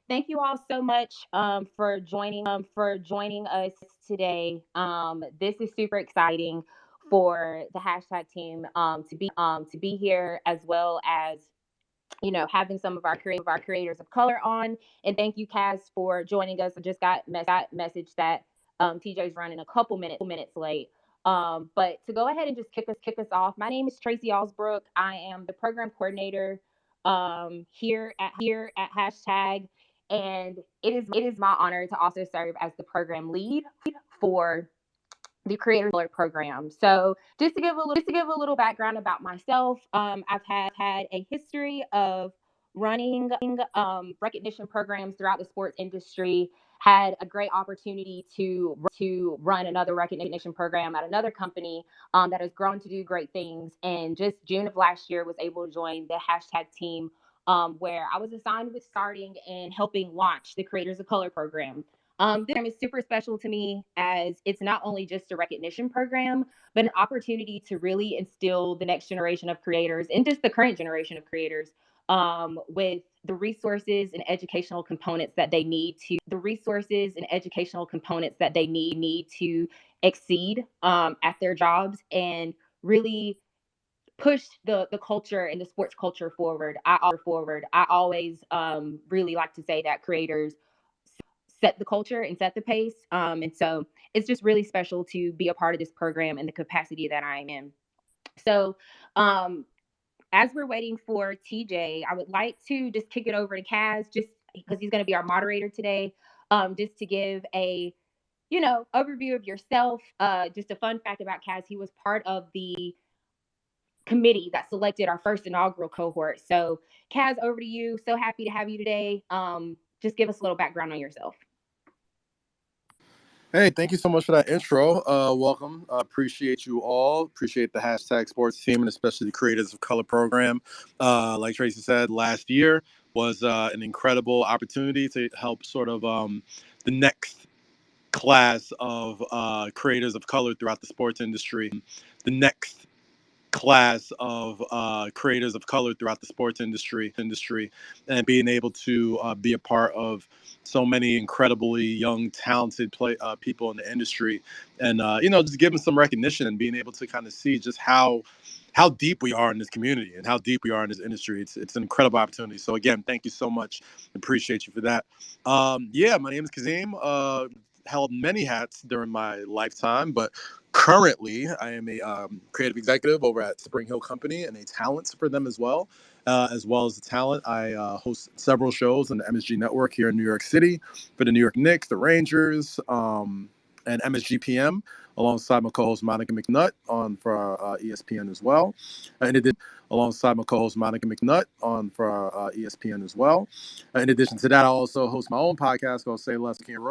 thank you all so much for joining us today. This is super exciting for the hashtag team to be here, as well as having some of our creators of color on. And thank you, Kaz, for joining us. I just got message that TJ's running a couple minutes late. But to go ahead and just kick us off, my name is Tracy Allsbrook. I am the program coordinator here at hashtag, and it is my honor to also serve as the program lead for the Creators Color program. So just to give a little background about myself, I've had a history of running recognition programs throughout the sports industry. Had a great opportunity to run another recognition program at another company that has grown to do great things. And just June of last year, was able to join the hashtag team, where I was assigned with starting and helping launch the Creators of Color program. This program is super special to me, as it's not only just a recognition program, but an opportunity to really instill the next generation of creators and just the current generation of creators with the resources and educational components that they need to exceed at their jobs, and really push the culture and the sports culture forward. I always really like to say that creators set the culture and set the pace. And so it's just really special to be a part of this program in the capacity that I'm in. So, um, as we're waiting for TJ, I would like to just kick it over to Kaz, just because he's going to be our moderator today, just to give a overview of yourself. Just a fun fact about Kaz: he was part of the committee that selected our first inaugural cohort. So, Kaz, over to you. So happy to have you today. Just give us a little background on yourself. Hey, thank you so much for that intro. Welcome. Appreciate you all. Appreciate the hashtag sports team, and especially the Creators of Color program. Like Tracy said, last year was an incredible opportunity to help sort of the next class of creators of color throughout the sports industry. The next class of creators of color throughout the sports industry, and being able to be a part of so many incredibly young, talented people in the industry, and just giving some recognition and being able to kind of see just how deep we are in this community and how deep we are in this industry. It's an incredible opportunity. So again, thank you so much. Appreciate you for that. Yeah, my name is Kazeem. Held many hats during my lifetime, but currently I am a creative executive over at Spring Hill Company and a talent for them as well. As well as the talent, I host several shows on the MSG network here in New York City for the New York Knicks, the Rangers, and MSGPM, alongside my co-host Monica McNutt on for ESPN as well. In addition, alongside my co-host Monica McNutt on for ESPN as well. In addition to that, I also host my own podcast called Say Less King and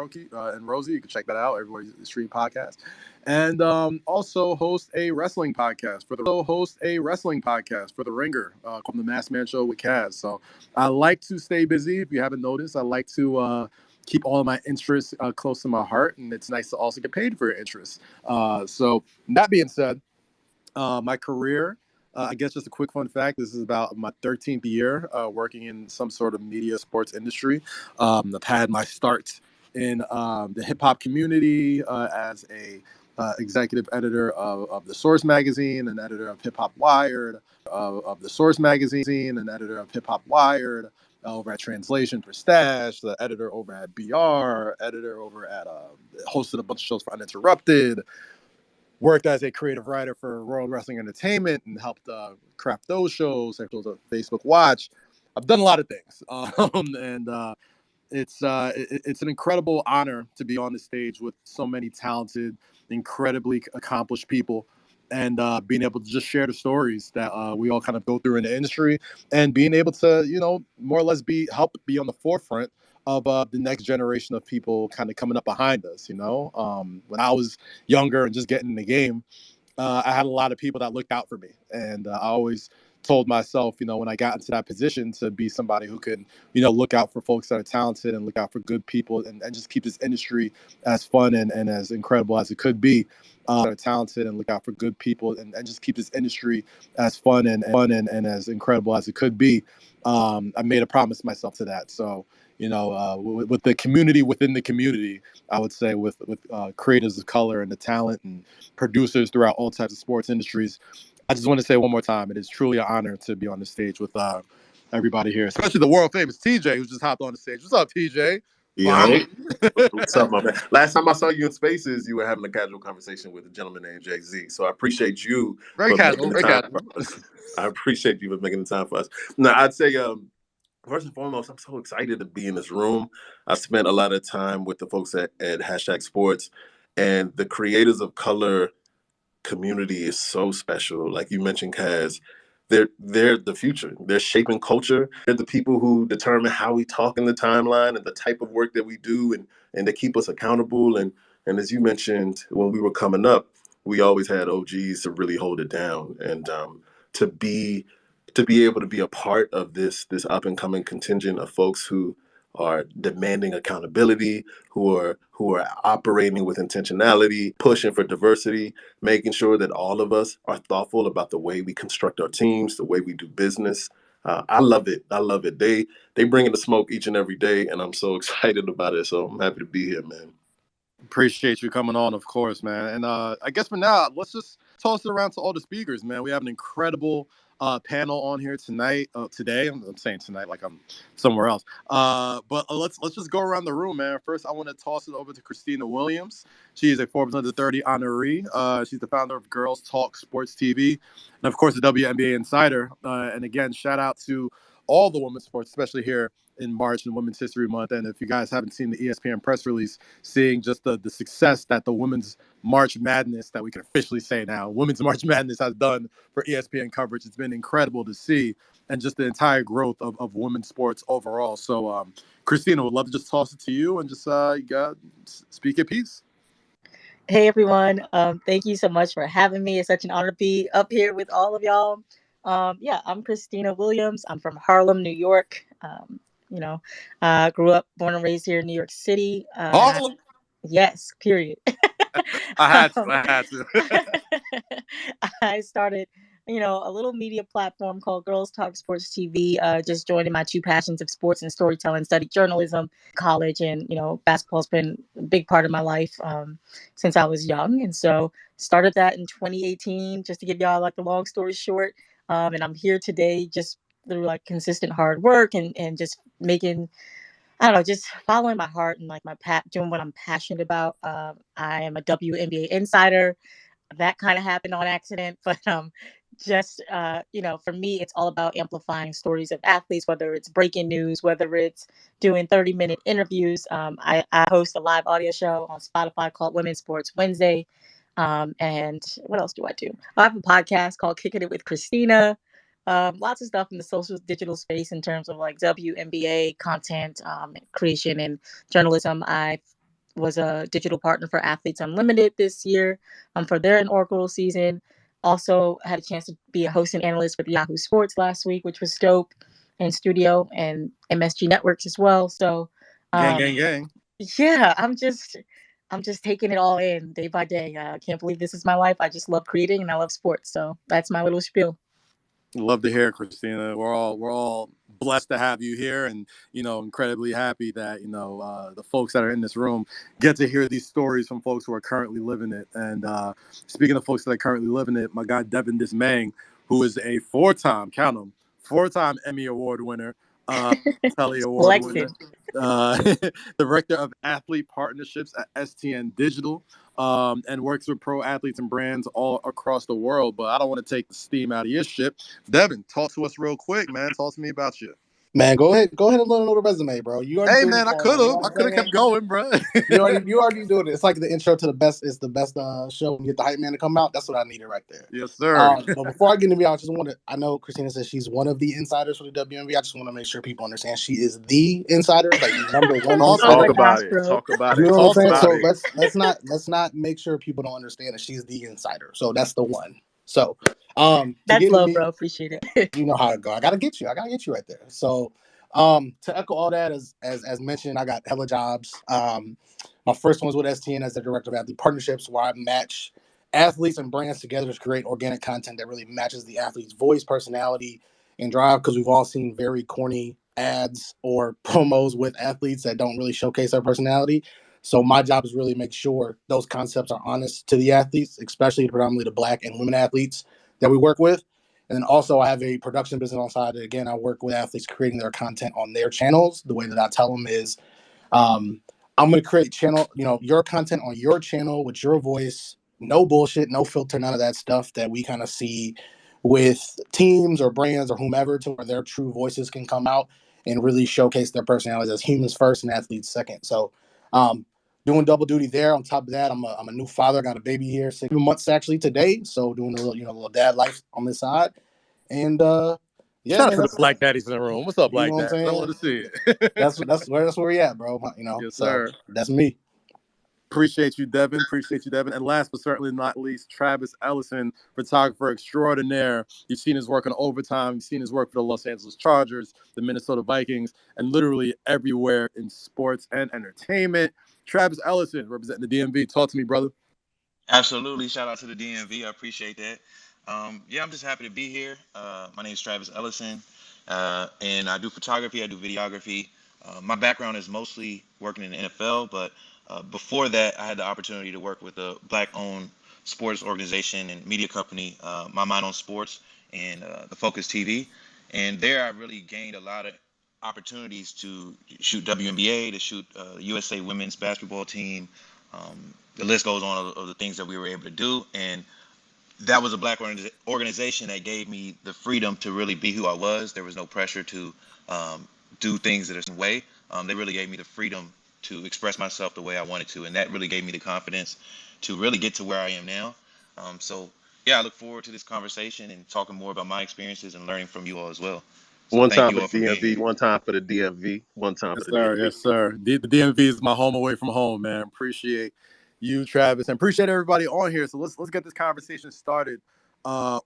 Rosie. You can check that out everywhere you stream podcasts. And also host a wrestling podcast for the Ringer called The Masked Man Show with Kaz. So I like to stay busy. If you haven't noticed, I like to keep all of my interests close to my heart, and it's nice to also get paid for your interests. So that being said, my career, I guess just a quick fun fact, this is about my 13th year working in some sort of media sports industry. I've had my start in the hip hop community as a executive editor of The Source Magazine, and editor of Hip Hop Wired, of The Source Magazine, and editor of Hip Hop Wired, over at Translation for Stash, the editor over at BR, editor over at, hosted a bunch of shows for Uninterrupted, worked as a creative writer for World Wrestling Entertainment and helped craft those shows, actually a Facebook Watch. I've done a lot of things, and it's an incredible honor to be on the stage with so many talented, incredibly accomplished people, and being able to just share the stories that we all kind of go through in the industry, and being able to, more or less help be on the forefront of the next generation of people kind of coming up behind us. When I was younger and just getting in the game, I had a lot of people that looked out for me, and I always told myself, when I got into that position, to be somebody who could, look out for folks that are talented and look out for good people, and just keep this industry as fun and as incredible as it could be. That are talented and look out for good people, and just keep this industry as fun and as incredible as it could be. I made a promise to myself to that. So with the community within the community. I would say with creators of color and the talent and producers throughout all types of sports industries. I just want to say one more time, it is truly an honor to be on the stage with everybody here, especially the world famous TJ, who just hopped on the stage. What's up, TJ? Yo, what's up, my man? Last time I saw you in Spaces, you were having a casual conversation with a gentleman named Jay Z. So I appreciate you Very for casual, making the very time casual. for us. I appreciate you for making the time for us. Now, I'd say, first and foremost, I'm so excited to be in this room. I spent a lot of time with the folks at Hashtag Sports, and the creators of color community is so special. Like you mentioned, Kaz, they're the future. They're shaping culture. They're the people who determine how we talk in the timeline and the type of work that we do, and they keep us accountable. And as you mentioned, when we were coming up, we always had OGs to really hold it down, and to be to be able to be a part of this up and coming contingent of folks who are demanding accountability, who are operating with intentionality, pushing for diversity, making sure that all of us are thoughtful about the way we construct our teams, the way we do business. I love it. I love it. They bring in the smoke each and every day, and I'm so excited about it. So I'm happy to be here, man. Appreciate you coming on, of course, man. And I guess for now, let's just toss it around to all the speakers, man. We have an incredible panel on here tonight. Today, I'm saying tonight like I'm somewhere else. But let's just go around the room, man. First, I want to toss it over to Khristina Williams. She is a Forbes Under 30 honoree. She's the founder of Girls Talk Sports TV, and of course, the WNBA Insider. And again, shout out to all the women's sports, especially here in March and Women's History Month. And if you guys haven't seen the ESPN press release, seeing just the success that the Women's March Madness, that we can officially say now, Women's March Madness has done for ESPN coverage, it's been incredible to see, and just the entire growth of women's sports overall. So, Khristina, would love to just toss it to you and just speak your piece. Hey everyone, thank you so much for having me. It's such an honor to be up here with all of y'all. Yeah, I'm Khristina Williams. I'm from Harlem, New York. Grew up, born and raised here in New York City. Harlem. Yes, period. I Um, had to. I started, a little media platform called Girls Talk Sports TV. Just joining my two passions of sports and storytelling. Studied journalism, college, and basketball's been a big part of my life since I was young, and so started that in 2018. Just to give y'all like the long story short, and I'm here today just through like consistent hard work and just making, I don't know, just following my heart and like doing what I'm passionate about. I am a WNBA insider. That kind of happened on accident, but just for me, it's all about amplifying stories of athletes, whether it's breaking news, whether it's doing 30-minute interviews. I host a live audio show on Spotify called Women's Sports Wednesday. And what else do I do? I have a podcast called Kicking It with Khristina. Lots of stuff in the social digital space in terms of like WNBA content creation and journalism. I was a digital partner for Athletes Unlimited this year for their inaugural season. Also had a chance to be a host and analyst with Yahoo Sports last week, which was dope, in studio, and MSG Networks as well. So Gang. yeah, I'm just taking it all in day by day. I can't believe this is my life. I just love creating and I love sports. So that's my little spiel. Love to hear, Khristina. We're all blessed to have you here, and incredibly happy that the folks that are in this room get to hear these stories from folks who are currently living it. And speaking of folks that are currently living it, my guy Devin Dismang, who is a four-time Emmy Award winner, Telly Award winner, director of athlete partnerships at STN Digital, and works with pro athletes and brands all across the world. But I don't want to take the steam out of your ship. Devin, talk to us real quick, man. Talk to me about you. Man, go ahead and learn a little resume, bro. You already Hey, doing man, it. I could You know have. I what could I'm have saying? kept going, bro. You already doing it. It's like the intro to the best. It's the best show when you get the hype man to come out. That's what I needed right there. Yes, sir. But before I get into it, I know Khristina says she's one of the insiders for the WNBA. I just want to make sure people understand she is the insider, like the number one Talk Oh insider. my Talk about gosh, it. bro. Talk about You it. know what I'm Talk saying? about So it. let's not make sure people don't understand that she's the insider. So that's the one. So to That's get into love, me, bro. Appreciate it. you know how to go. I gotta get you. I gotta get you right there. So to echo all that, as mentioned, I got hella jobs. My first one was with STN as the director of athlete partnerships, where I match athletes and brands together to create organic content that really matches the athlete's voice, personality, and drive. Because we've all seen very corny ads or promos with athletes that don't really showcase their personality. So my job is really make sure those concepts are honest to the athletes, especially predominantly the Black and women athletes that we work with. And then also I have a production business on the side. Again, I work with athletes creating their content on their channels. The way that I tell them is um, I'm going to create channel, your content on your channel with your voice, no bullshit, no filter, none of that stuff that we kind of see with teams or brands or whomever, to where their true voices can come out and really showcase their personalities as humans first and athletes second. So, doing double duty there. On top of that, I'm a new father. I got a baby here, 6 months actually today. So doing a little, little dad life on this side. And yeah, Shout out man, to the that's, Black Daddies in the room. What's up, you know Black what I'm Dads? I love saying. to see it. That's where we at, bro. Yes, So sir. that's me. Appreciate you, Devin. Appreciate you, Devin. And last but certainly not least, Travis Ellison, photographer extraordinaire. You've seen his work on Overtime. You've seen his work for the Los Angeles Chargers, the Minnesota Vikings, and literally everywhere in sports and entertainment. Travis Ellison, representing the DMV. Talk to me, brother. Absolutely. Shout out to the DMV. I appreciate that. Yeah, I'm just happy to be here. My name is Travis Ellison, and I do photography, I do videography. My background is mostly working in the NFL, but before that, I had the opportunity to work with a Black-owned sports organization and media company, My Mind on Sports and the Focus TV. And there, I really gained a lot of opportunities to shoot WNBA, to shoot USA women's basketball team. The list goes on of the things that we were able to do. And that was a Black organization that gave me the freedom to really be who I was. There was no pressure to do things in a certain way. They really gave me the freedom to express myself the way I wanted to. And that really gave me the confidence to really get to where I am now. So, yeah, I look forward to this conversation and talking more about my experiences and learning from you all as well. So One thank time you for all the for being DMV, here. one time for the DMV, one time Yes, for the sir. DMV. Yes, sir. The DMV is my home away from home, man. Appreciate you, Travis, and appreciate everybody on here. So let's get this conversation started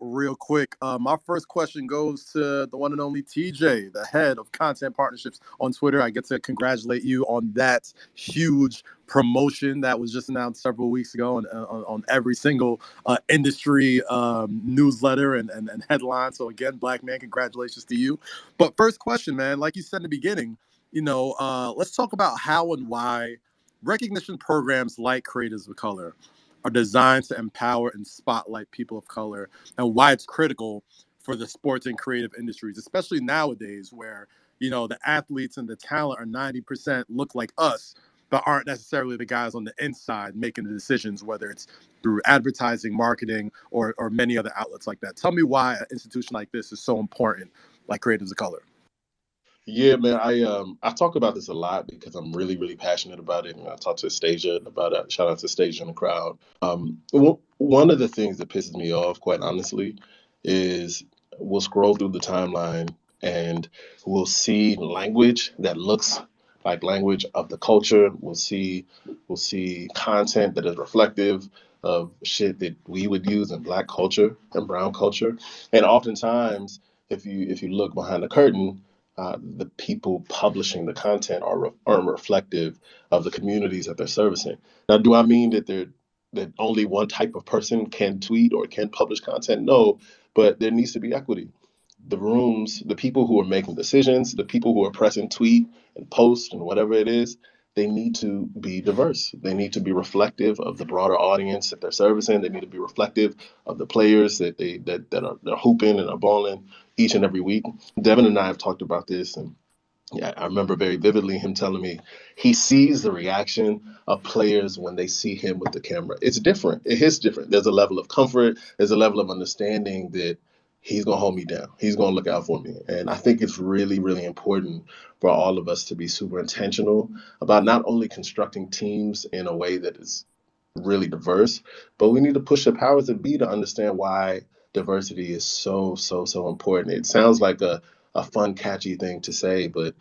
real quick. My first question goes to the one and only TJ, the head of content partnerships on Twitter. I get to congratulate you on that huge promotion that was just announced several weeks ago on every single industry newsletter and headline. So again, Black man, congratulations to you. But first question, man, like you said in the beginning, let's talk about how and why recognition programs like Creators of Color are designed to empower and spotlight people of color, and why it's critical for the sports and creative industries, especially nowadays where, the athletes and the talent are 90% look like us, but aren't necessarily the guys on the inside making the decisions, whether it's through advertising, marketing, or many other outlets like that. Tell me why an institution like this is so important, like Creators of Color. Yeah, man. I talk about this a lot because I'm really, really passionate about it, and I talk to Stasia about it. Shout out to Stasia in the crowd. One of the things that pisses me off, quite honestly, is we'll scroll through the timeline and we'll see language that looks like language of the culture. We'll see content that is reflective of shit that we would use in Black culture and brown culture, and oftentimes, if you look behind the curtain, the people publishing the content aren't reflective of the communities that they're servicing. Now, do I mean that only one type of person can tweet or can publish content? No, but there needs to be equity. The rooms, the people who are making decisions, the people who are pressing tweet and post and whatever it is, they need to be diverse. They need to be reflective of the broader audience that they're servicing. They need to be reflective of the players that are hooping and are balling each and every week. Devin and I have talked about this, and yeah, I remember very vividly him telling me he sees the reaction of players when they see him with the camera. It's different. It is different. There's a level of comfort. There's a level of understanding that he's going to hold me down. He's going to look out for me. And I think it's really, really important for all of us to be super intentional about not only constructing teams in a way that is really diverse, but we need to push the powers that be to understand why diversity is so, so, so important. It sounds like a fun, catchy thing to say, but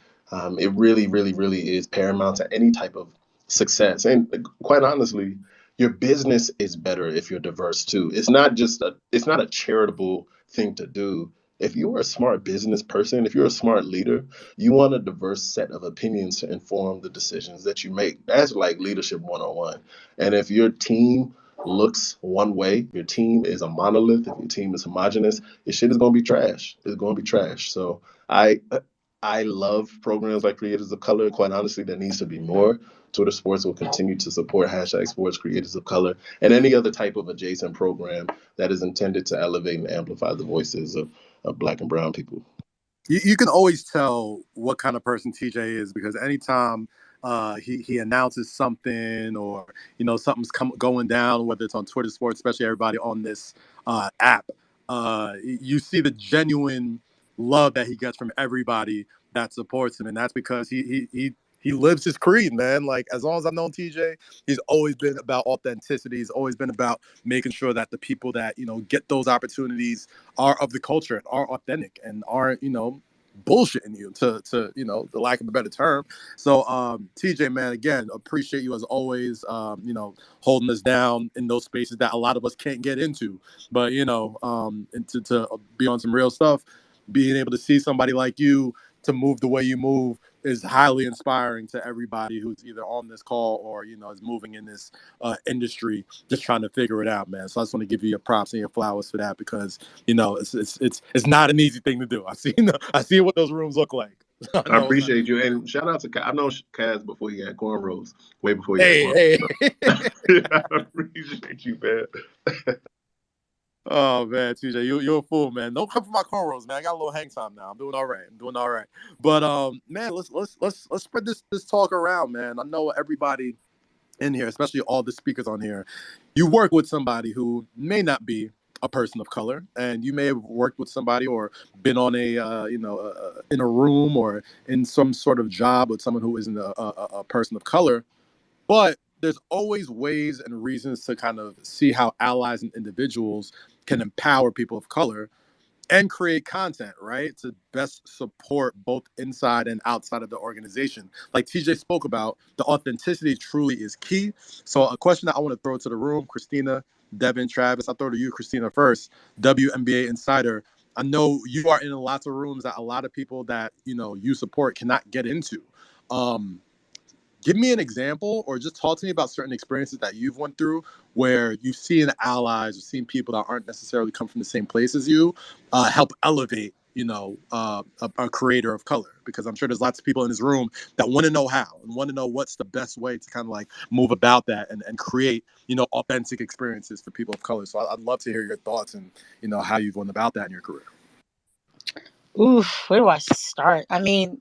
it really, really, really is paramount to any type of success. And quite honestly, your business is better if you're diverse too. It's not a charitable thing to do. If you're a smart business person, if you're a smart leader, you want a diverse set of opinions to inform the decisions that you make. That's like leadership 101. And if your team looks one way, your team is a monolith, if your team is homogenous, your shit is gonna be trash. It's gonna be trash. So I I love programs like Creators of Color. Quite honestly, there needs to be more. Twitter Sports will continue to support hashtag Sports Creators of Color and any other type of adjacent program that is intended to elevate and amplify the voices of Black and Brown people. You can always tell what kind of person TJ is because anytime he announces something or something's going down, whether it's on Twitter Sports, especially everybody on this app, you see the genuine love that he gets from everybody that supports him, and that's because he lives his creed, man. Like, as long as I've known TJ, he's always been about authenticity. He's always been about making sure that the people that get those opportunities are of the culture and are authentic and aren't bullshitting you to the lack of a better term. So TJ, man, again, appreciate you as always, holding us down in those spaces that a lot of us can't get into, but and to be on some real stuff, being able to see somebody like you to move the way you move is highly inspiring to everybody who's either on this call or is moving in this industry, just trying to figure it out, man. So I just want to give you your props and your flowers for that because it's not an easy thing to do. I see what those rooms look like. I appreciate you, and shout out to Kaz. I've known Kaz before he had cornrows, way before he had cornrows. Hey. I appreciate you, man. Oh man, TJ, you're a fool, man. Don't come for my cornrows, man. I got a little hang time now. I'm doing all right. But man, let's spread this talk around, man. I know everybody in here, especially all the speakers on here, you work with somebody who may not be a person of color, and you may have worked with somebody or been on in a room or in some sort of job with someone who isn't a person of color. But there's always ways and reasons to kind of see how allies and individuals can empower people of color and create content, right? To best support both inside and outside of the organization. Like TJ spoke about, the authenticity truly is key. So a question that I want to throw to the room, Khristina, Devin, Travis, I'll throw to you, Khristina, first. WNBA Insider. I know you are in lots of rooms that a lot of people that, you support cannot get into. Give me an example or just talk to me about certain experiences that you've went through where you've seen allies or seen people that aren't necessarily come from the same place as you help elevate a creator of color, because I'm sure there's lots of people in this room that want to know how and want to know what's the best way to kind of like move about that and create authentic experiences for people of color. So I'd love to hear your thoughts and how you've gone about that in your career. Oof, where do I start? I mean,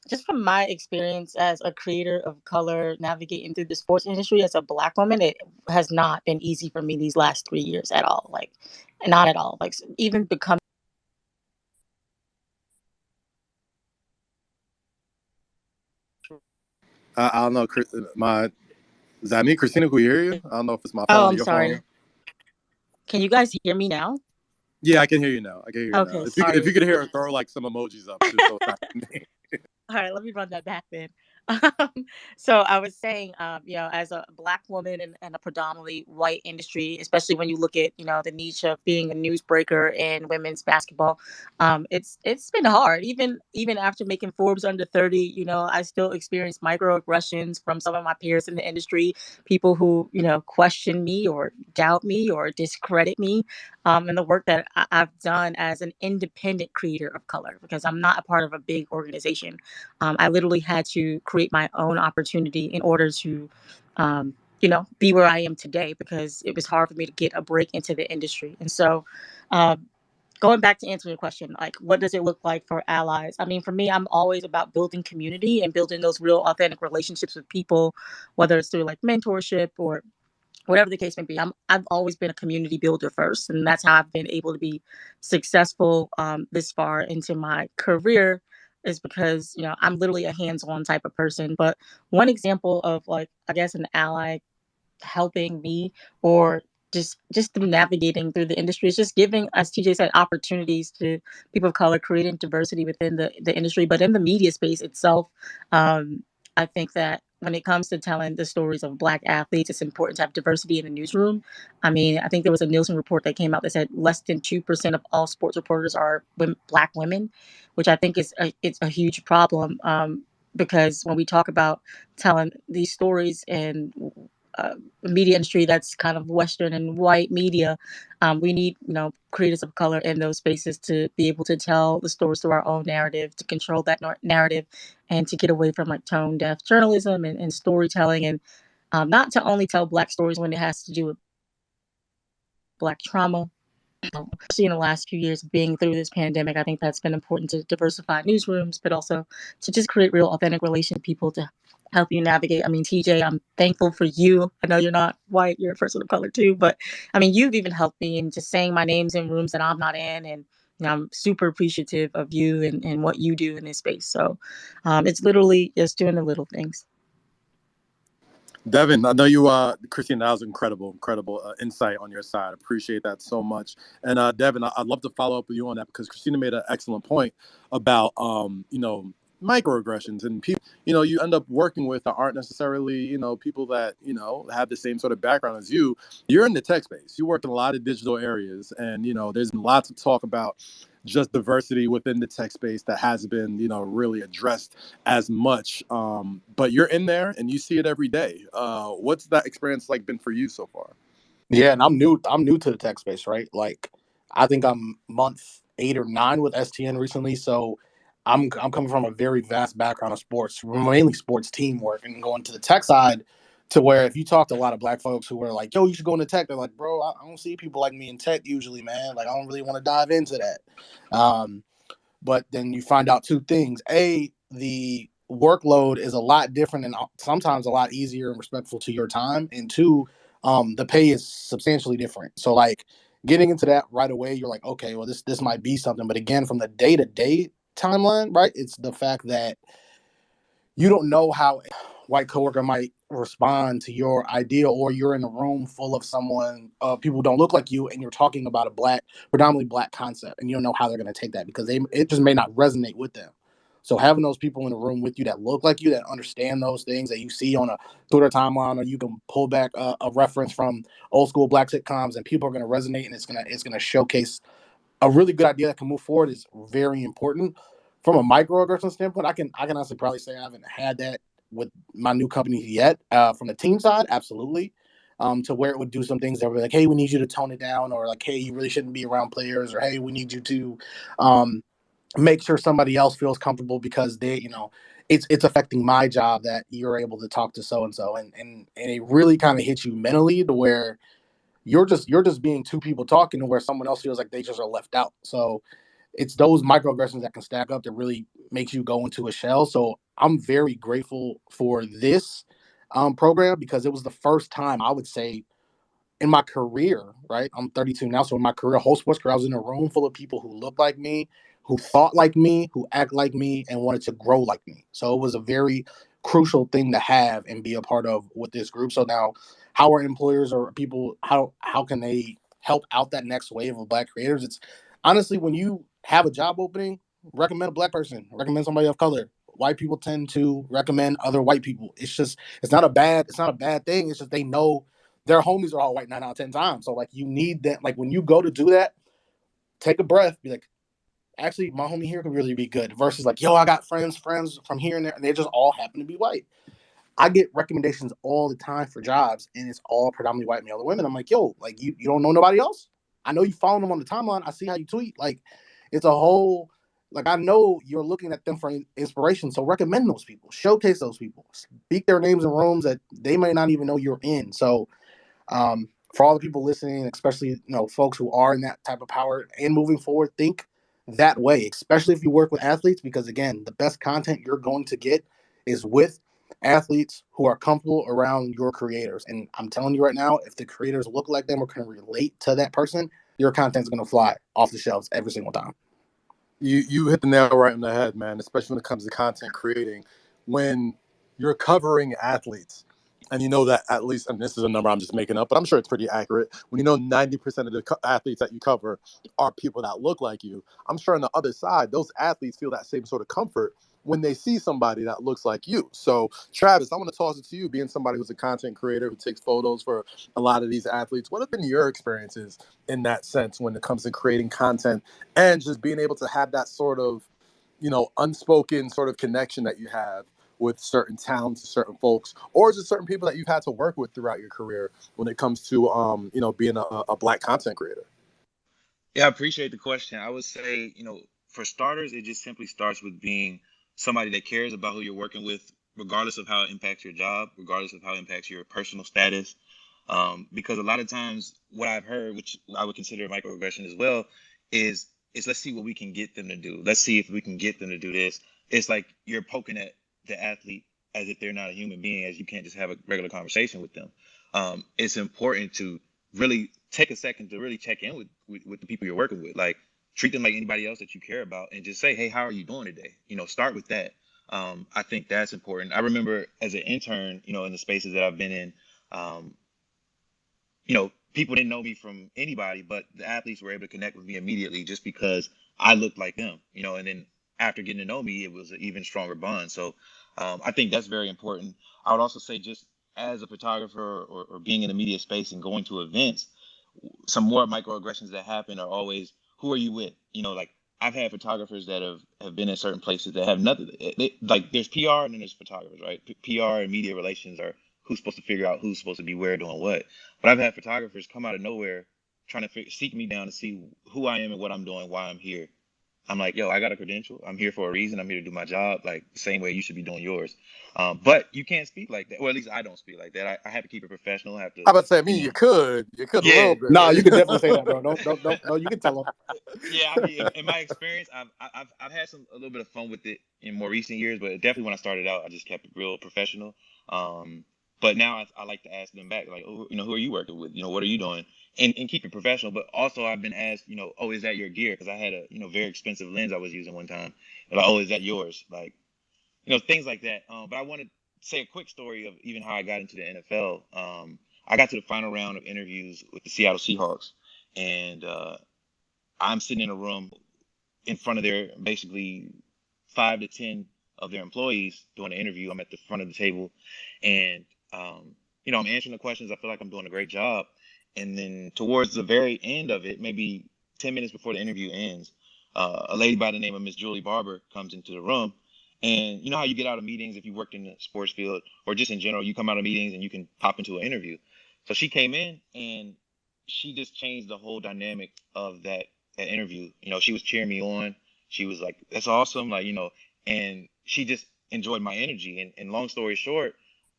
just from my experience as a creator of color navigating through the sports industry as a Black woman, it has not been easy for me these last 3 years at all. Like, not at all. Like, even becoming. I don't know, is that me, Khristina? Can we hear you? I don't know if it's my Oh, phone or I'm your sorry. phone. Can you guys hear me now? Yeah, I can hear you now. Okay, If sorry. you could hear her, throw like some emojis up too. So All right, let me run that back then. Um, so I was saying, as a Black woman in a predominantly white industry, especially when you look at, the niche of being a newsbreaker in women's basketball, it's been hard. Even after making Forbes under 30, I still experience microaggressions from some of my peers in the industry, people who, question me or doubt me or discredit me, and the work that I've done as an independent creator of color, because I'm not a part of a big organization. I literally had to create my own opportunity in order to, be where I am today, because it was hard for me to get a break into the industry. And so, um, going back to answering your question, like, what does it look like for allies? I mean, for me, I'm always about building community and building those real authentic relationships with people, whether it's through like mentorship or whatever the case may be. I've always been a community builder first, and that's how I've been able to be successful this far into my career, is because I'm literally a hands-on type of person. But one example of, like, I guess, an ally helping me, or just through navigating through the industry, is just giving, as TJ said, opportunities to people of color, creating diversity within the industry, but in the media space itself. I think that when it comes to telling the stories of Black athletes, it's important to have diversity in the newsroom. I mean, I think there was a Nielsen report that came out that said less than 2% of all sports reporters are Black women, which I think it's a huge problem, because when we talk about telling these stories and media industry that's kind of Western and white media. We need, creators of color in those spaces to be able to tell the stories through our own narrative, to control that narrative, and to get away from like tone deaf journalism and storytelling, and not to only tell Black stories when it has to do with Black trauma. Especially in the last few years being through this pandemic, I think that's been important to diversify newsrooms, but also to just create real authentic relations with people to help you navigate. I mean, TJ, I'm thankful for you. I know you're not white, you're a person of color too, but I mean, you've even helped me in just saying my names in rooms that I'm not in. And I'm super appreciative of you and what you do in this space. So it's literally just doing the little things. Devin, I know you, Khristina, that was incredible insight on your side. Appreciate that so much. And Devin, I'd love to follow up with you on that because Khristina made an excellent point about, microaggressions and people, you end up working with that aren't necessarily, people that, have the same sort of background as you. You're in the tech space. You work in a lot of digital areas and, there's lots of talk about just diversity within the tech space that has been, really addressed as much. But you're in there and you see it every day. What's that experience like been for you so far? Yeah, and I'm new to the tech space, right? Like, I think I'm month 8 or 9 with STN recently, so I'm coming from a very vast background of sports, mainly sports teamwork, and going to the tech side. To where if you talk to a lot of Black folks who are like, "Yo, you should go into tech," they're like, "Bro, I don't see people like me in tech usually, man. Like, I don't really want to dive into that." But then you find out two things: A, the workload is a lot different and sometimes a lot easier and respectful to your time, and two, the pay is substantially different. So like getting into that right away, you're like, okay, well this might be something. But again, from the day to day timeline, right? It's the fact that you don't know how a white coworker might respond to your idea, or you're in a room full of people who don't look like you, and you're talking about a predominantly black concept, and you don't know how they're going to take that because it just may not resonate with them. So having those people in the room with you that look like you, that understand those things that you see on a Twitter timeline, or you can pull back a reference from old school black sitcoms, and people are going to resonate, and it's gonna showcase a really good idea that can move forward, is very important. From a microaggression standpoint, I can honestly probably say I haven't had that with my new company yet. From the team side, absolutely. To where it would do some things that were like, hey, we need you to tone it down, or like, hey, you really shouldn't be around players, or hey, we need you to make sure somebody else feels comfortable because it's affecting my job that you're able to talk to so and so, and it really kind of hits you mentally to where you're just being two people talking, to where someone else feels like they just are left out. So it's those microaggressions that can stack up that really makes you go into a shell. So I'm very grateful for this program, because it was the first time, I would say, in my career, right? I'm 32 now. So in my career, whole sports career, I was in a room full of people who looked like me, who thought like me, who act like me, and wanted to grow like me. So it was a very crucial thing to have and be a part of with this group. So now, how are employers or people, how can they help out that next wave of Black creators? It's honestly, when you have a job opening, recommend a Black person, recommend somebody of color. White people tend to recommend other white people. It's not a bad thing. It's just they know their homies are all white 9 out of 10 times. So like, you need that. Like, when you go to do that, take a breath, be like, actually, my homie here could really be good. Versus like, yo, I got friends from here and there, and they just all happen to be white. I get recommendations all the time for jobs, and it's all predominantly white male or women. I'm like, yo, like, you don't know nobody else? I know you follow them on the timeline. I see how you tweet. Like, it's a whole, like, I know you're looking at them for inspiration. So recommend those people, showcase those people, speak their names in rooms that they may not even know you're in. So for all the people listening, especially folks who are in that type of power and moving forward, think that way, especially if you work with athletes, because again, the best content you're going to get is with athletes who are comfortable around your creators. And I'm telling you right now, if the creators look like them or can relate to that person, your content's going to fly off the shelves every single time. You hit the nail right on the head, man, especially when it comes to content creating. When you're covering athletes, and you know that, at least, and this is a number I'm just making up, but I'm sure it's pretty accurate. When you know 90% of the athletes that you cover are people that look like you, I'm sure on the other side, those athletes feel that same sort of comfort when they see somebody that looks like you. So, Travis, I want to toss it to you, being somebody who's a content creator who takes photos for a lot of these athletes. What have been your experiences in that sense when it comes to creating content and just being able to have that sort of, unspoken sort of connection that you have with certain talents, certain folks, or just certain people that you've had to work with throughout your career when it comes to being a Black content creator? Yeah, I appreciate the question. I would say, for starters, it just simply starts with being somebody that cares about who you're working with, regardless of how it impacts your job, regardless of how it impacts your personal status. Because a lot of times, what I've heard, which I would consider microaggression as well, is let's see what we can get them to do. Let's see if we can get them to do this. It's like you're poking at the athlete as if they're not a human being, as you can't just have a regular conversation with them. It's important to really take a second to really check in with the people you're working with. Like, treat them like anybody else that you care about, and just say, hey, how are you doing today? Start with that. I think that's important. I remember as an intern, in the spaces that I've been in, um, people didn't know me from anybody, but the athletes were able to connect with me immediately just because I looked like them, and then after getting to know me, it was an even stronger bond. So I think that's very important. I would also say, just as a photographer, or being in the media space and going to events, some more microaggressions that happen are always, who are you with? Like, I've had photographers that have been in certain places that have nothing. Like, there's PR and then there's photographers, right? PR and media relations are who's supposed to figure out who's supposed to be where doing what. But I've had photographers come out of nowhere trying to seek me down to see who I am and what I'm doing, why I'm here. I'm like, yo, I got a credential. I'm here for a reason. I'm here to do my job, like the same way you should be doing yours. But you can't speak like that. Or at least I don't speak like that. I have to keep it professional. I have to, I about to say, I mean, you could a yeah, little bit, No, you right? can definitely say that, bro. No, you can tell them. yeah. I mean, in my experience, I've had a little bit of fun with it in more recent years, but definitely when I started out, I just kept it real professional. But now I like to ask them back, like, oh, who are you working with? What are you doing? And keep it professional. But also, I've been asked, oh, is that your gear? Because I had a very expensive lens I was using one time. And like, oh, is that yours? Like, things like that. But I want to say a quick story of even how I got into the NFL. I got to the final round of interviews with the Seattle Seahawks, and I'm sitting in a room in front of their basically 5 to 10 of their employees doing an interview. I'm at the front of the table, and I'm answering the questions. I feel like I'm doing a great job. And then towards the very end of it, maybe 10 minutes before the interview ends, a lady by the name of Miss Julie Barber comes into the room. And you know how you get out of meetings if you worked in the sports field, or just in general, you come out of meetings and you can pop into an interview. So she came in and she just changed the whole dynamic of that interview. She was cheering me on. She was like, "That's awesome!" Like, and she just enjoyed my energy. And long story short,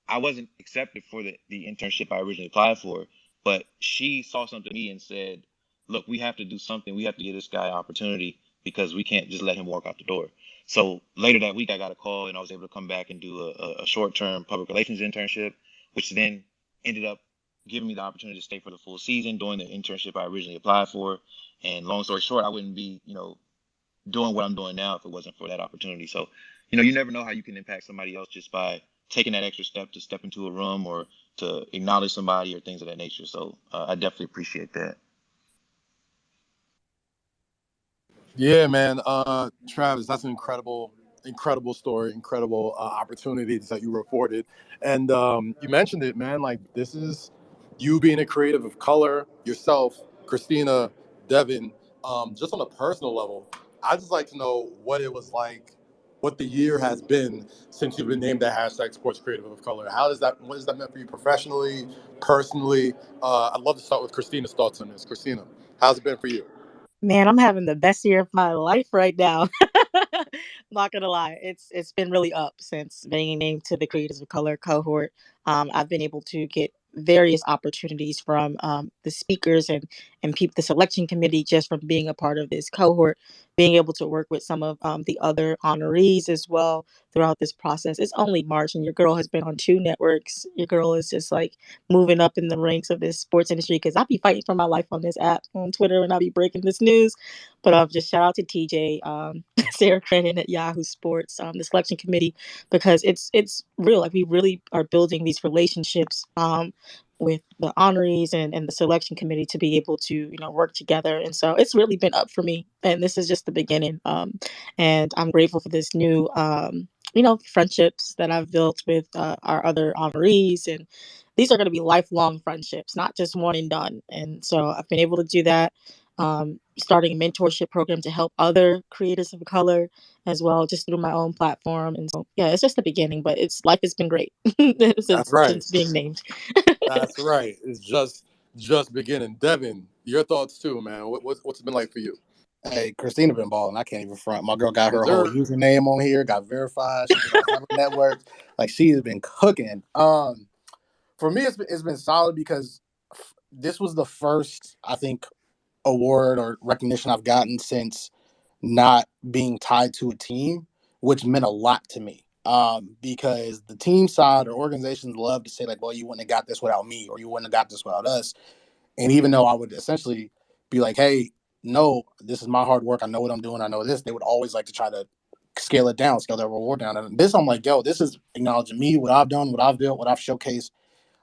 I wasn't accepted for the internship I originally applied for, but she saw something in me and said, "Look, we have to do something. We have to give this guy opportunity because we can't just let him walk out the door." So later that week, I got a call and I was able to come back and do a short-term public relations internship, which then ended up giving me the opportunity to stay for the full season doing the internship I originally applied for. And long story short, I wouldn't be, doing what I'm doing now if it wasn't for that opportunity. So, you never know how you can impact somebody else just by taking that extra step to step into a room or to acknowledge somebody or things of that nature. So I definitely appreciate that. Yeah, man. Travis, that's an incredible story, incredible opportunities that you reported. And you mentioned it, man. Like, this is you being a creative of color, yourself, Khristina, Devin, just on a personal level. I'd just like to know what it was like, what the year has been since you've been named the hashtag sports creative of color. What has that meant for you professionally, personally? I'd love to start with Christina's thoughts on this. Khristina, how's it been for you? Man, I'm having the best year of my life right now. Not gonna lie, it's been really up since being named to the Creators of Color cohort. I've been able to get various opportunities from the speakers and people, the selection committee, just from being a part of this cohort. Being able to work with some of the other honorees as well throughout this process. It's only March, and your girl has been on 2 networks. Your girl is just like moving up in the ranks of this sports industry, because I be fighting for my life on this app on Twitter, and I be breaking this news. But just shout out to TJ, Sarah Crennan at Yahoo Sports, the selection committee, because it's real. Like, we really are building these relationships with the honorees and the selection committee to be able to work together. And so it's really been up for me, and this is just the beginning. And I'm grateful for this new friendships that I've built with our other honorees, and these are going to be lifelong friendships, not just one and done. And so I've been able to do that. starting a mentorship program to help other creators of color as well, just through my own platform. And so, yeah, it's just the beginning, but life has been great That's right. since being named. That's right. It's just beginning. Devin, your thoughts too, man. What's it been like for you? Hey, Khristina been balling. I can't even front. My girl got Yes, her whole sir. username on here, got verified. She been on several networks. Like she has been cooking. For me, it's been solid because this was the first, I think, award or recognition I've gotten since not being tied to a team, which meant a lot to me. Because the team side or organizations love to say like, well, you wouldn't have got this without me, or you wouldn't have got this without us. And even though I would essentially be like, hey, no, this is my hard work. I know what I'm doing. I know this. They would always like to try to scale it down, scale their reward down. And this, I'm like, yo, this is acknowledging me, what I've done, what I've built, what I've showcased.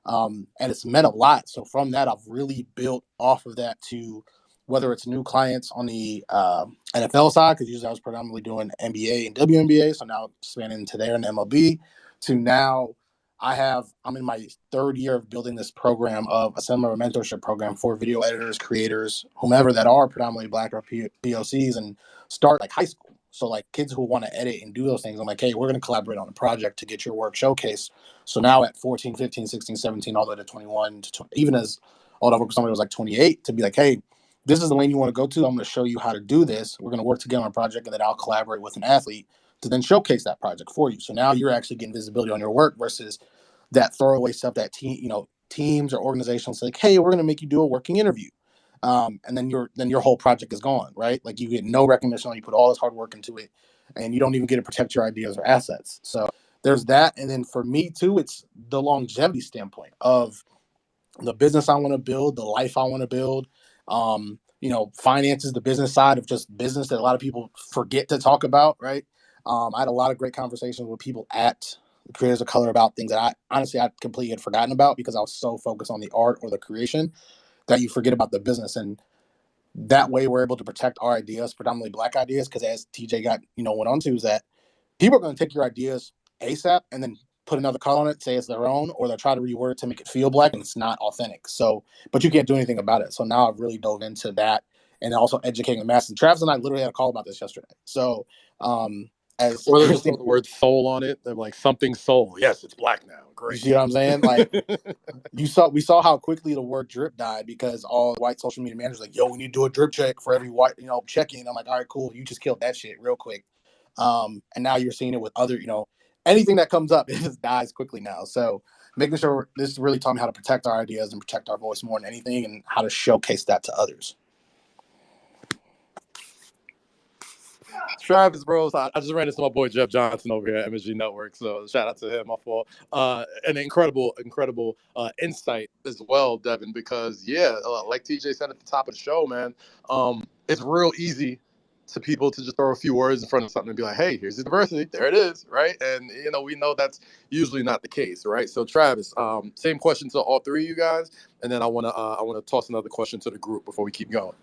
And it's meant a lot. So from that, I've really built off of that to whether it's new clients on the NFL side, because usually I was predominantly doing NBA and WNBA. So now expanding into there in MLB to now I'm in my third year of building this program of a similar mentorship program for video editors, creators, whomever that are predominantly Black or POCs, and start like high school. So like kids who want to edit and do those things, I'm like, hey, we're going to collaborate on a project to get your work showcased. So now at 14, 15, 16, 17, all the way to 21, to 20, even as old I work with somebody who was like 28, to be like, hey, this is the lane you want to go to. I'm going to show you how to do this. We're going to work together on a project, and then I'll collaborate with an athlete to then showcase that project for you. So now you're actually getting visibility on your work versus that throwaway stuff that teams or organizations say, like, hey, we're going to make you do a working interview. And then your whole project is gone, right? Like you get no recognition. You put all this hard work into it, and you don't even get to protect your ideas or assets. So there's that. And then for me too, it's the longevity standpoint of the business I want to build, the life I want to build. Finances, the business side of just business that a lot of people forget to talk about, right? I had a lot of great conversations with people at Creators of Color about things that I completely had forgotten about because I was so focused on the art or the creation that you forget about the business. And that way we're able to protect our ideas, predominantly Black ideas, because as TJ went on to, is that people are going to take your ideas ASAP and then put another color on it, say it's their own, or they'll try to reword it to make it feel Black, and it's not authentic. So, but you can't do anything about it. So now I've really dove into that and also educating the masses. Travis and I literally had a call about this yesterday. So, as Or they'll just throw Christine, the word soul on it. They're like something soul. Yes, it's Black now. you Great. see what I'm saying? Like, we saw how quickly the word drip died because all white social media managers were like, yo, we need to do a drip check for every white, check-in. I'm like, all right, cool. You just killed that shit real quick. And now you're seeing it with other, anything that comes up, it just dies quickly now. So making sure this really taught me how to protect our ideas and protect our voice more than anything, and how to showcase that to others. Travis, bro. So I just ran into my boy Jeff Johnson over here at MSG Network. So shout out to him. My fault. An incredible insight as well, Devin. Because like TJ said at the top of the show, man, it's real easy to people to just throw a few words in front of something and be like, "Hey, here's the diversity. There it is," right? And we know that's usually not the case, right? So Travis, same question to all three of you guys, and then I wanna toss another question to the group before we keep going.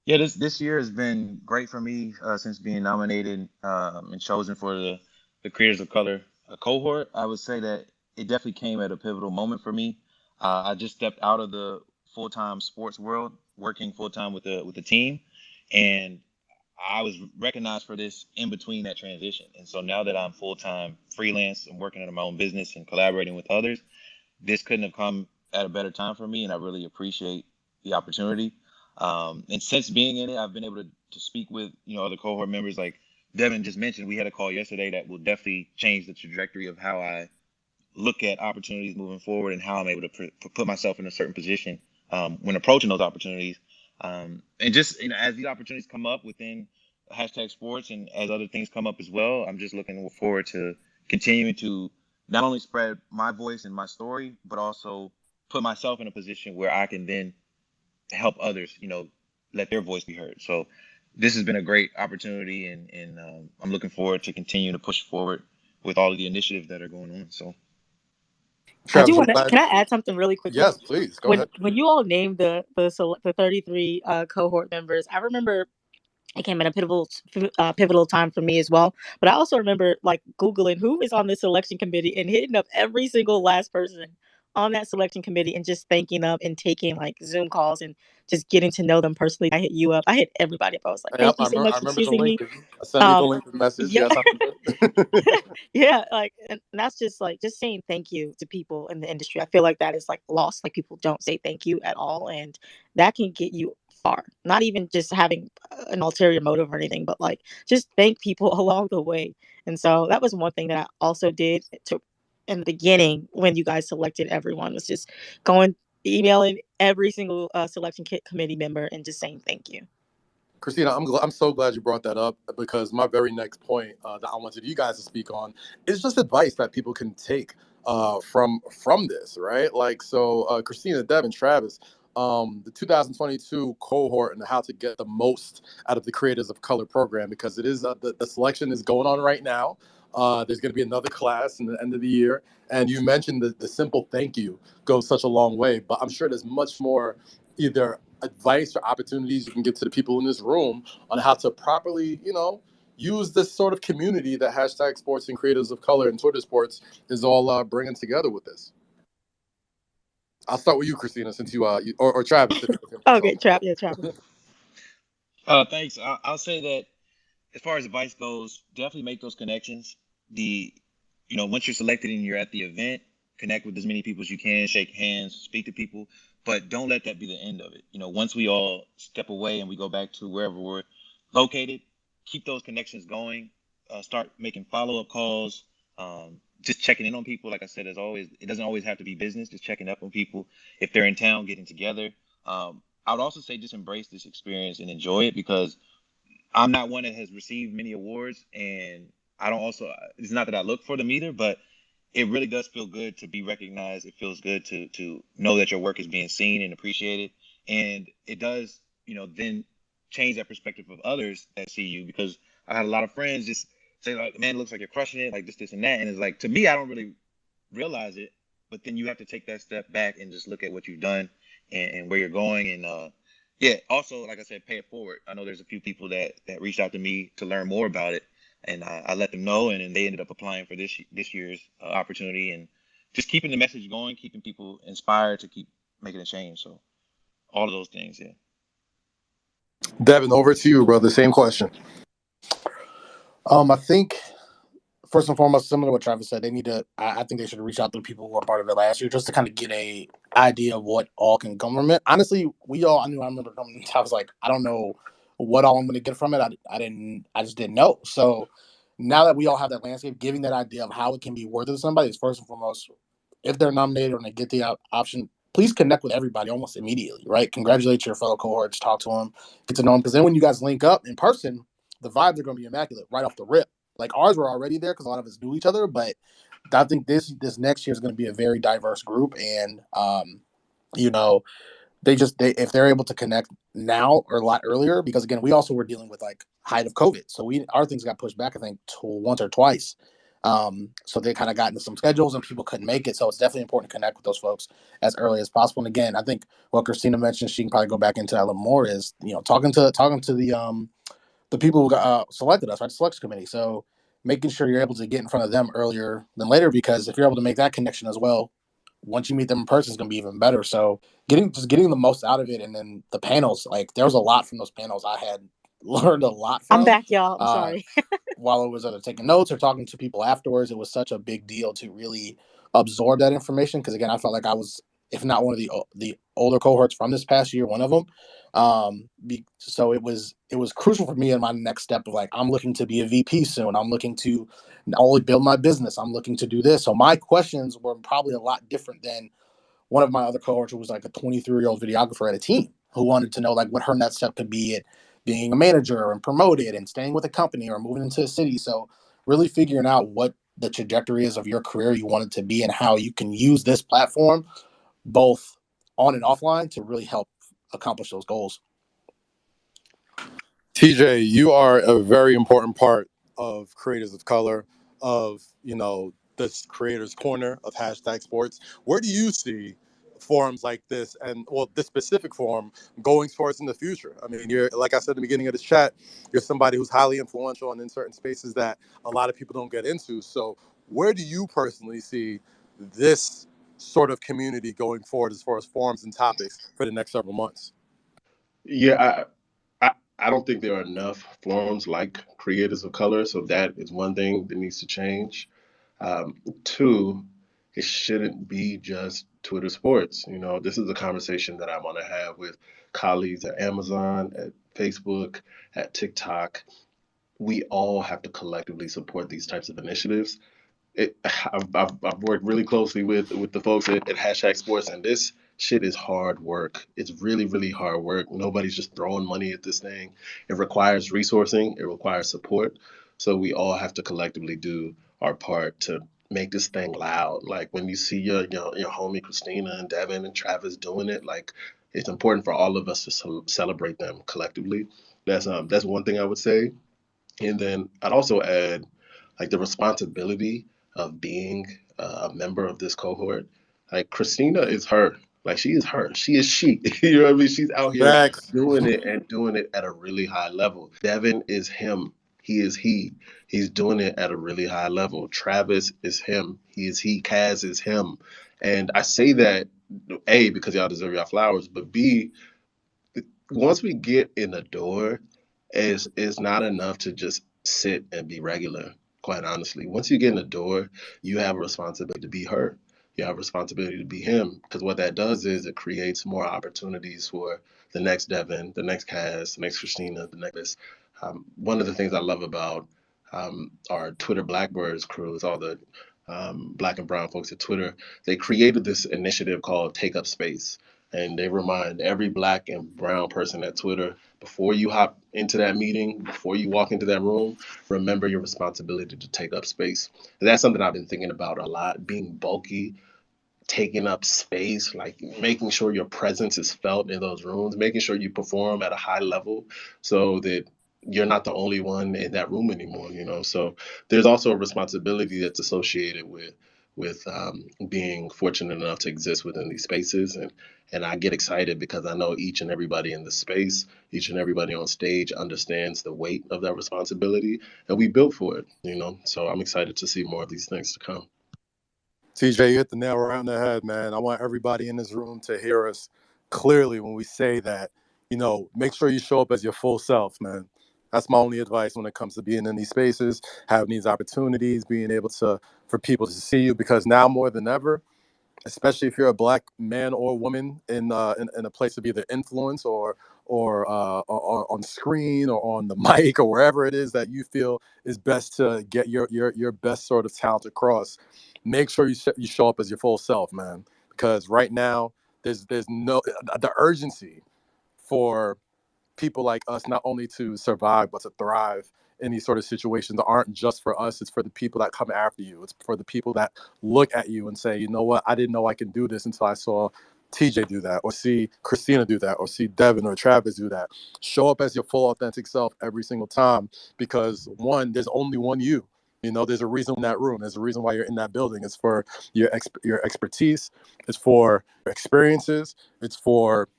Yeah, this year has been great for me since being nominated and chosen for the Creators of Color cohort. I would say that it definitely came at a pivotal moment for me. I just stepped out of the full-time sports world, working full-time with the team, and I was recognized for this in between that transition. And so now that I'm full-time freelance and working on my own business and collaborating with others, this couldn't have come at a better time for me, and I really appreciate the opportunity. And since being in it, I've been able to speak with other cohort members. Like Devin just mentioned, we had a call yesterday that will definitely change the trajectory of how I look at opportunities moving forward and how I'm able to put myself in a certain position when approaching those opportunities. And just as these opportunities come up within hashtag sports and as other things come up as well, I'm just looking forward to continuing to not only spread my voice and my story, but also put myself in a position where I can then help others, let their voice be heard. So this has been a great opportunity, and I'm looking forward to continue to push forward with all of the initiatives that are going on. So I do Travis, want to. Can I add something really quickly? yes, please go ahead. When you all named the 33 cohort members, I remember it came at a pivotal time for me as well. But I also remember like Googling who is on the selection committee and hitting up every single last person on that selection committee and just thanking them and taking like Zoom calls and just getting to know them personally. I hit you up. I hit everybody up. I was like, Yep, thank you so much I for remember the choosing link. me. I sent you the Um, link message. yeah, Yes, I did. yeah, like, and that's just like just saying thank you to people in the industry. I feel like that is like lost. Like people don't say thank you at all, and that can get you far. Not even just having an ulterior motive or anything, but like just thank people along the way. And so that was one thing that I also did to in the beginning when you guys selected everyone was just going emailing every single selection kit committee member and just saying thank you. Khristina, I'm so glad you brought that up because my very next point that I wanted you guys to speak on is just advice that people can take from this, right? Like, so Khristina, Devin, Travis, the 2022 cohort and how to get the most out of the Creators of Color program, because it is the selection is going on right now. There's going to be another class in the end of the year, and you mentioned the simple thank you goes such a long way, but I'm sure there's much more either advice or opportunities you can get to the people in this room on how to properly, use this sort of community that hashtag sports and creators of color and Twitter sports is all bringing together with this. I'll start with you, Khristina, since or Travis. If you Okay, Travis. Thanks. I'll say that as far as advice goes, definitely make those connections. Once you're selected and you're at the event, connect with as many people as you can, shake hands, speak to people, but don't let that be the end of it. Once we all step away and we go back to wherever we're located, keep those connections going. Start making follow-up calls. Just checking in on people. Like I said, as always, it doesn't always have to be business. Just checking up on people if they're in town, getting together. I would also say just embrace this experience and enjoy it, because I'm not one that has received many awards, and I don't also, it's not that I look for them either, but it really does feel good to be recognized. It feels good to know that your work is being seen and appreciated. And it does, then change that perspective of others that see you, because I had a lot of friends just say like, man, it looks like you're crushing it, like this, and that. And it's like, to me, I don't really realize it, but then you have to take that step back and just look at what you've done and where you're going. And yeah, also, like I said, pay it forward. I know there's a few people that reached out to me to learn more about it, and I let them know, and then they ended up applying for this year's opportunity, and just keeping the message going, keeping people inspired to keep making a change. So all of those things, yeah. Devin, over to you, brother. Same question. I think first and foremost, similar to what Travis said, they need to. I think they should reach out to the people who were part of it last year just to kind of get a idea of what all can come from it. Honestly, I remember coming. I was like, I don't know what all I'm going to get from it. I just didn't know. So now that we all have that landscape, giving that idea of how it can be worth it to somebody is first and foremost. If they're nominated and they get the option, please connect with everybody almost immediately. Right? Congratulate your fellow cohorts, talk to them, get to know them, because then when you guys link up in person, the vibes are going to be immaculate right off the rip. Like ours were already there because a lot of us knew each other, but I think this next year is going to be a very diverse group, and you know, they if they're able to connect now or a lot earlier, because again, we also were dealing with like height of COVID, so our things got pushed back I think once or twice. So they kind of got into some schedules and people couldn't make it. So it's definitely important to connect with those folks as early as possible. And again, I think what Khristina mentioned, she can probably go back into that a little more, is talking to the people who got selected us, right? The selection committee. So making sure you're able to get in front of them earlier than later, because if you're able to make that connection as well, once you meet them in person, it's going to be even better. So getting the most out of it, and then the panels, like there was a lot from those panels I had learned a lot I'm from. back, y'all. I'm sorry. While I was either taking notes or talking to people afterwards, it was such a big deal to really absorb that information. Because again, I felt like I was, if not one of the older cohorts from this past year, one of them. So it was crucial for me in my next step of like, I'm looking to be a VP soon. I'm looking to not only build my business, I'm looking to do this. So my questions were probably a lot different than one of my other cohorts who was like a 23-year-old videographer at a team who wanted to know like what her next step could be at being a manager and promoted and staying with a company or moving into a city. So really figuring out what the trajectory is of your career you want it to be and how you can use this platform both on and offline to really help accomplish those goals. TJ, you are a very important part of Creators of Color, of this Creators Corner of hashtag Sports. Where do you see forums like this, and well, this specific forum going towards in the future? I mean, you're, like I said at the beginning of this chat, you're somebody who's highly influential and in certain spaces that a lot of people don't get into. So where do you personally see this sort of community going forward as far as forums and topics for the next several months? Yeah, I don't think there are enough forums like Creators of Color, so that is one thing that needs to change. Two, it shouldn't be just Twitter Sports. You know, this is a conversation that I want to have with colleagues at Amazon, at Facebook, at TikTok. We all have to collectively support these types of initiatives. I've worked really closely with the folks at Hashtag Sports, and this shit is hard work. It's really, really hard work. Nobody's just throwing money at this thing. It requires resourcing. It requires support. So we all have to collectively do our part to make this thing loud. Like when you see your homie Khristina and Devin and Travis doing it, like it's important for all of us to celebrate them collectively. That's one thing I would say. And then I'd also add like the responsibility of being a member of this cohort. Like Khristina is her. Like she is her. She is she. You know what I mean? She's out here Facts. doing it and doing it at a really high level. Devin is him. He is he. He's doing it at a really high level. Travis is him. He is he. Kaz is him. And I say that A, because y'all deserve y'all flowers, but B, once we get in the door, is not enough to just sit and be regular. Quite honestly, once you get in the door, you have a responsibility to be her. You have a responsibility to be him, because what that does is it creates more opportunities for the next Devin, the next Kaz, the next Christina, the next. One of the things I love about our Twitter Blackbirds crew is all the Black and brown folks at Twitter. They created this initiative called Take Up Space, and they remind every Black and brown person at Twitter, before you hop into that meeting, before you walk into that room, remember your responsibility to take up space. And that's something I've been thinking about a lot, being bulky, taking up space, like making sure your presence is felt in those rooms, making sure you perform at a high level so that you're not the only one in that room anymore, you know. So there's also a responsibility that's associated with being fortunate enough to exist within these spaces. And I get excited because I know each and everybody in the space, each and everybody on stage understands the weight of that responsibility, and we built for it, you know. So I'm excited to see more of these things to come. TJ, you hit the nail right on the head, man. I want everybody in this room to hear us clearly when we say that, make sure you show up as your full self, man. That's my only advice when it comes to being in these spaces, having these opportunities, being able for people to see you, because now more than ever, especially if you're a Black man or woman in a place of either influence or on screen or on the mic or wherever it is that you feel is best to get your best sort of talent across, make sure you show up as your full self, man. Because right now there's no the urgency for people like us not only to survive but to thrive in these sort of situations aren't just for us. It's for the people that come after you. It's for the people that look at you and say, you know what, I didn't know I can do this until I saw TJ do that, or see Khristina do that, or see Devin or Travis do that. Show up as your full authentic self every single time, because one, there's only one you. There's a reason in that room. There's a reason why you're in that building. It's for your expertise. It's for your experiences. It's for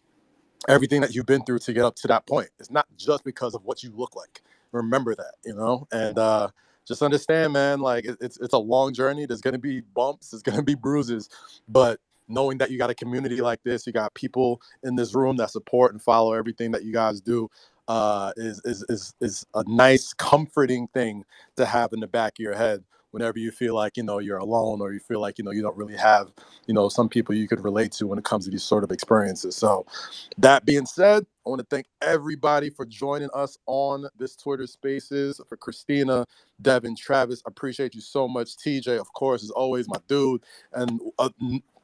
everything that you've been through to get up to that point. It's not just because of what you look like. Remember that, and just understand, man, like it's a long journey. There's going to be bumps. There's going to be bruises, but knowing that you got a community like this, you got people in this room that support and follow everything that you guys do, is a nice, comforting thing to have in the back of your head whenever you feel like, you're alone, or you feel like, you don't really have, some people you could relate to when it comes to these sort of experiences. So that being said, I want to thank everybody for joining us on this Twitter Spaces. For Khristina, Devin, Travis, appreciate you so much. TJ, of course, is always my dude. And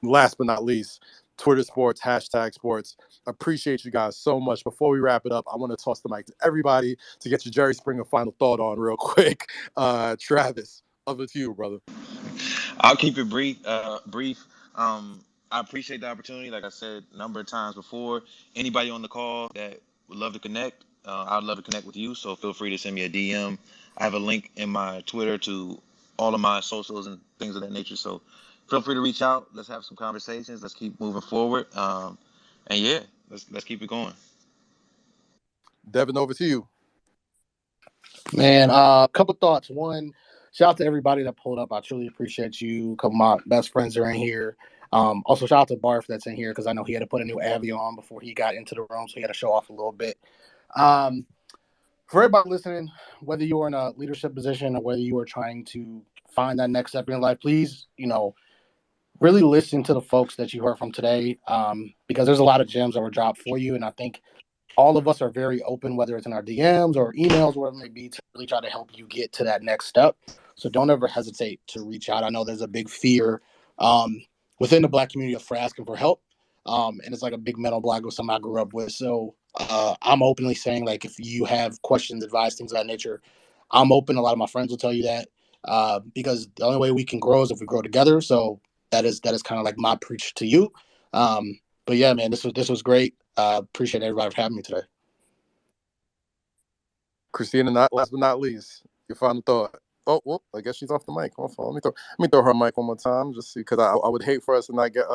last but not least, Twitter Sports, hashtag sports. Appreciate you guys so much. Before we wrap it up, I want to toss the mic to everybody to get your Jerry Springer final thought on real quick. Travis, over to you, brother. I'll keep it brief. I appreciate the opportunity. Like I said a number of times before, anybody on the call that would love to connect, I'd love to connect with you. So feel free to send me a DM. I have a link in my Twitter to all of my socials and things of that nature. So feel free to reach out. Let's have some conversations. Let's keep moving forward. And yeah, let's keep it going. Devin, over to you. Man, a couple thoughts. One, shout out to everybody that pulled up. I truly appreciate you. A couple of my best friends are in here. Also, shout out to Barf that's in here because I know he had to put a new Avio on before he got into the room, so he had to show off a little bit. For everybody listening, whether you are in a leadership position or whether you are trying to find that next step in your life, please, really listen to the folks that you heard from today, because there's a lot of gems that were dropped for you, and I think all of us are very open, whether it's in our DMs or emails, whatever it may be, to really try to help you get to that next step. So don't ever hesitate to reach out. I know there's a big fear within the Black community for asking for help. And it's like a big mental block with something I grew up with. So I'm openly saying, like, if you have questions, advice, things of that nature, I'm open. A lot of my friends will tell you that, because the only way we can grow is if we grow together. So that is kind of like my preach to you. But yeah, man, this was great. Appreciate everybody for having me today. Khristina, not last but not least, your final thought. Oh, well, I guess she's off the mic. Let me throw her mic one more time, just because I would hate for us to not get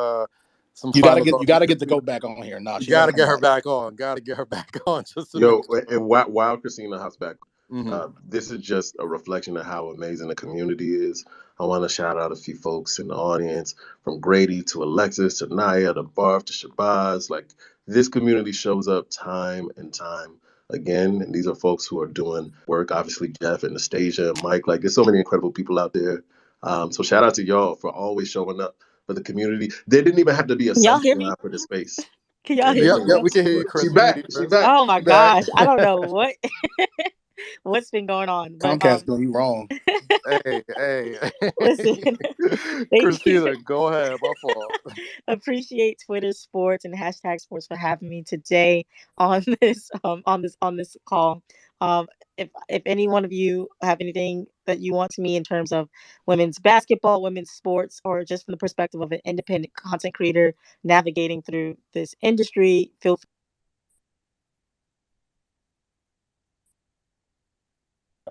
some You gotta final get thoughts. to go back on here. No, You she doesn't gotta come get her back. back on. Gotta get her back on just to Yo, make sure. and while Christina hops back, Mm-hmm. this is just a reflection of how amazing the community is. I want to shout out a few folks in the audience, from Grady to Alexis to Naya to Barf to Shabazz. Like, this community shows up time and time again, and these are folks who are doing work. Obviously, Jeff and Nastasia and Mike. Like, there's so many incredible people out there. So shout out to y'all for always showing up for the community. There didn't even have to be a Can y'all hear subject me? line for this space. Can y'all And hear Yeah, me and yeah, still? we can hear you, she Chris. We can hear back. you, She Chris. back. Oh my You back. gosh. I don't know what what's been going on. But Comcast doing you wrong. Hey, listen, thank you. Christina, go ahead. My fault. Appreciate Twitter Sports and hashtag Sports for having me today on this call. Um, if any one of you have anything that you want to me in terms of women's basketball, women's sports, or just from the perspective of an independent content creator navigating through this industry, feel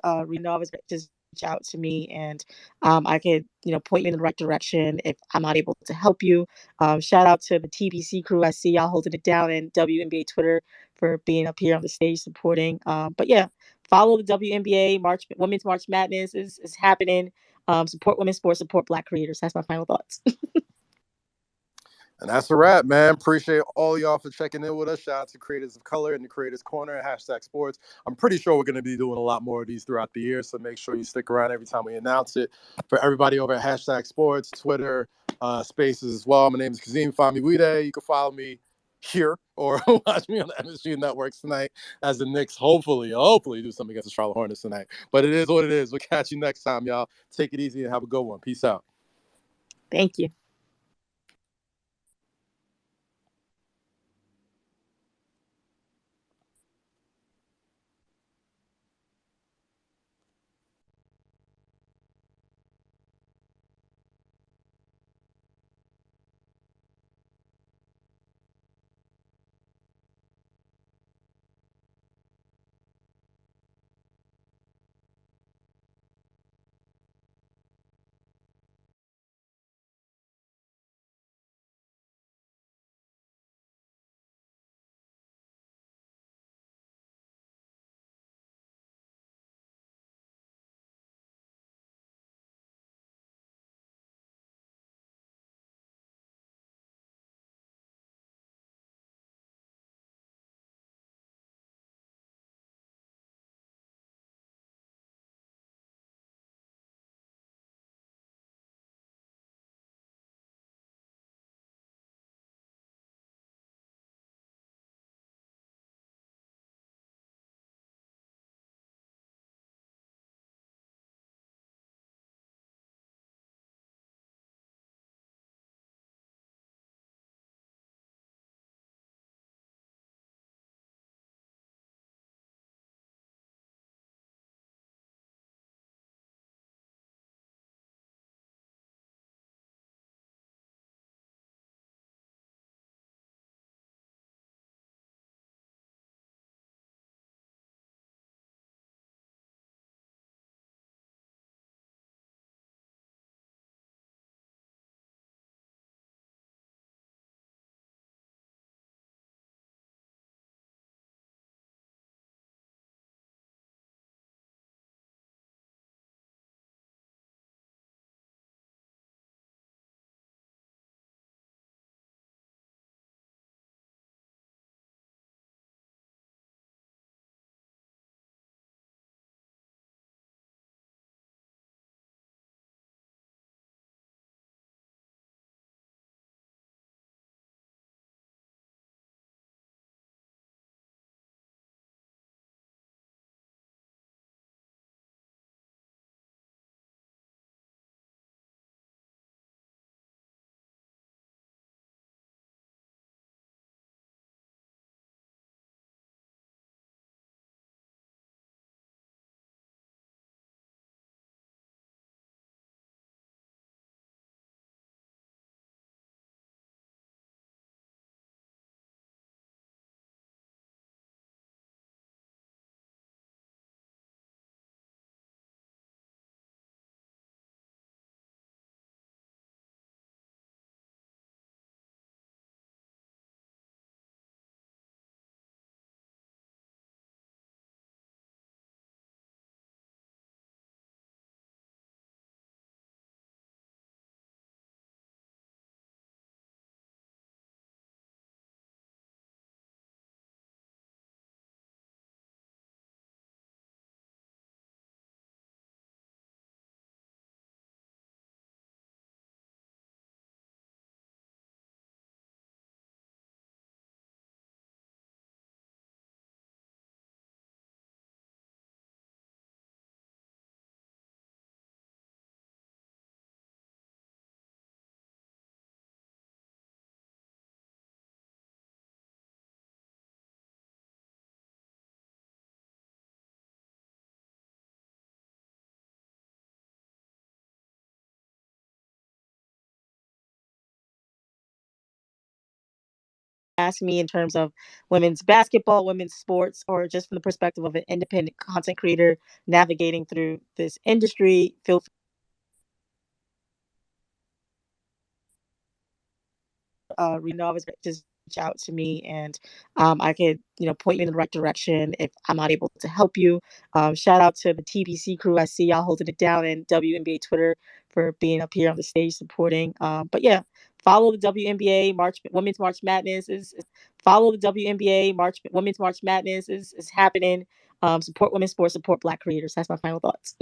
always just reach out to me, and I could point you in the right direction if I'm not able to help you. Shout out to the TBC crew. I see y'all holding it down, and WNBA Twitter for being up here on the stage supporting. But yeah, follow the WNBA Women's March Madness is happening. Support women's sports, support Black creators. That's my final thoughts. And that's a wrap, man. Appreciate all y'all for checking in with us. Shout out to Creators of Color in the Creators Corner and hashtag Sports. I'm pretty sure we're going to be doing a lot more of these throughout the year, so make sure you stick around every time we announce it. For everybody over at hashtag Sports, Twitter, Spaces as well, my name is Kazeem Famuyide. You can follow me here or watch me on the MSG Networks tonight as the Knicks hopefully do something against the Charlotte Hornets tonight. But it is what it is. We'll catch you next time, y'all. Take it easy and have a good one. Peace out. Thank you. ask me in terms of women's basketball, women's sports, or just from the perspective of an independent content creator navigating through this industry, feel always just reach out to me, and I could point you in the right direction if I'm not able to help you. Shout out to the TBC crew. I see y'all holding it down, and WNBA Twitter for being up here on the stage supporting. But yeah, follow the WNBA Women's March Madness follow the WNBA Women's March Madness is happening. Support women's sports, support Black creators. That's my final thoughts.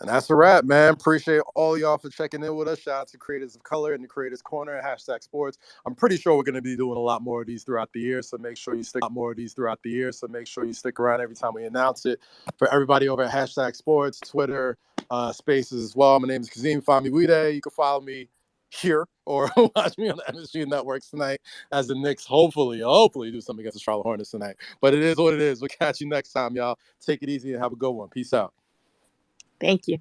And that's a wrap, man. Appreciate all y'all for checking in with us. Shout out to Creators of Color and the Creators Corner at #sports. I'm pretty sure we're going to be doing a lot more of these throughout the year, so make sure you stick around every time we announce it. For everybody over at #sports, Twitter, Spaces as well. My name is Kazeem Famuyide. You can follow me here or watch me on the MSG Networks tonight as the Knicks hopefully do something against the Charlotte Hornets tonight. But it is what it is. We'll catch you next time, y'all. Take it easy and have a good one. Peace out. Thank you.